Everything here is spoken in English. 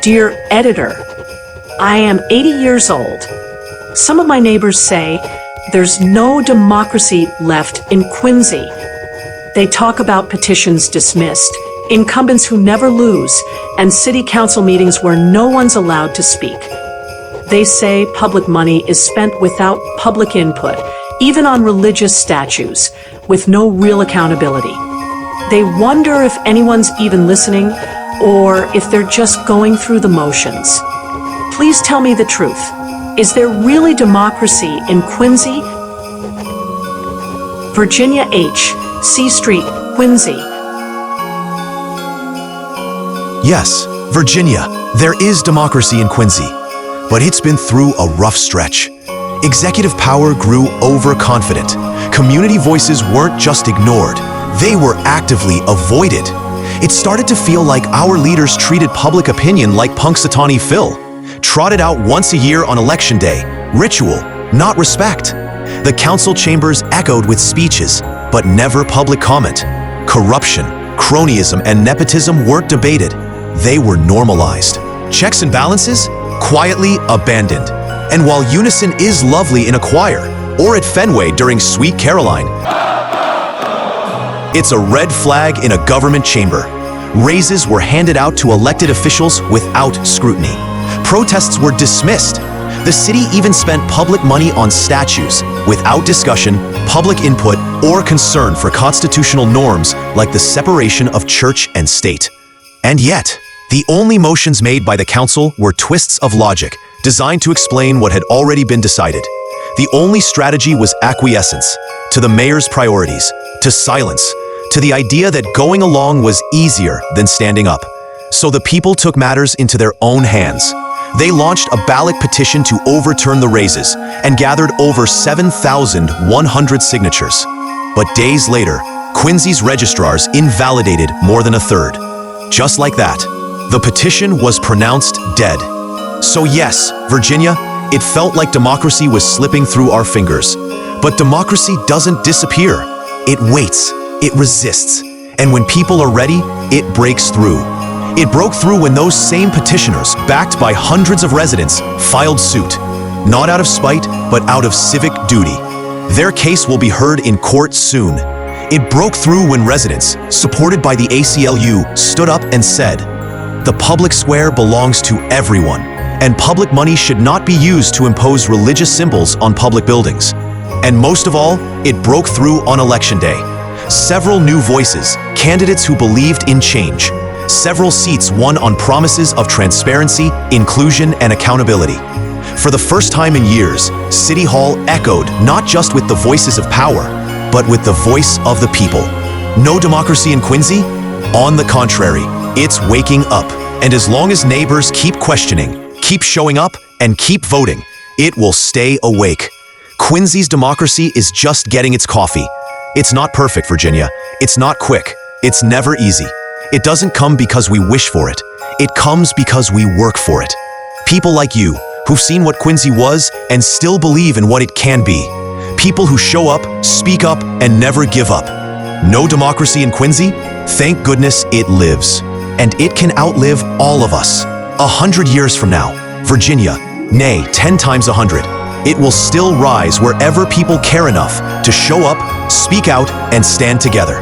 Dear editor, I am 80 years old. Some of my neighbors say there's no democracy left in Quincy. They talk about petitions dismissed, incumbents who never lose, and city council meetings where no one's allowed to speak. They say public money is spent without public input, even on religious statues, with no real accountability. They wonder if anyone's even listening, or if they're just going through the motions. Please tell me the truth. Is there really democracy in Quincy? Virginia H., C Street, Quincy. Yes, Virginia, there is democracy in Quincy, but it's been through a rough stretch. Executive power grew overconfident. Community voices weren't just ignored, they were actively avoided. It started to feel like our leaders treated public opinion like Punxsutawney Phil, trotted out once a year on election day, ritual, not respect. The council chambers echoed with speeches, but never public comment. Corruption, cronyism, and nepotism weren't debated. They were normalized. Checks and balances? Quietly abandoned. And while unison is lovely in a choir, or at Fenway during Sweet Caroline, it's a red flag in a government chamber. Raises were handed out to elected officials without scrutiny. Protests were dismissed. The city even spent public money on statues without discussion, public input, or concern for constitutional norms like the separation of church and state. And yet, the only motions made by the council were twists of logic designed to explain what had already been decided. The only strategy was acquiescence to the mayor's priorities, to silence, to the idea that going along was easier than standing up. So the people took matters into their own hands. They launched a ballot petition to overturn the raises and gathered over 7,100 signatures. But days later, Quincy's registrars invalidated more than a third. Just like that, the petition was pronounced dead. So yes, Virginia, it felt like democracy was slipping through our fingers. But democracy doesn't disappear. It waits, it resists, and when people are ready, it breaks through. It broke through when those same petitioners, backed by hundreds of residents, filed suit. Not out of spite, but out of civic duty. Their case will be heard in court soon. It broke through when residents, supported by the ACLU, stood up and said, "The public square belongs to everyone, and public money should not be used to impose religious symbols on public buildings." And most of all, it broke through on election day. Several new voices, candidates who believed in change. Several seats won on promises of transparency, inclusion, and accountability. For the first time in years, City Hall echoed not just with the voices of power, but with the voice of the people. No democracy in Quincy? On the contrary, it's waking up. And as long as neighbors keep questioning, keep showing up, and keep voting, it will stay awake. Quincy's democracy is just getting its coffee. It's not perfect, Virginia. It's not quick. It's never easy. It doesn't come because we wish for it. It comes because we work for it. People like you, who've seen what Quincy was and still believe in what it can be. People who show up, speak up, and never give up. No democracy in Quincy? Thank goodness it lives. And it can outlive all of us. 100 years from now, Virginia, nay, 10 times 100, it will still rise wherever people care enough to show up, speak out, and stand together.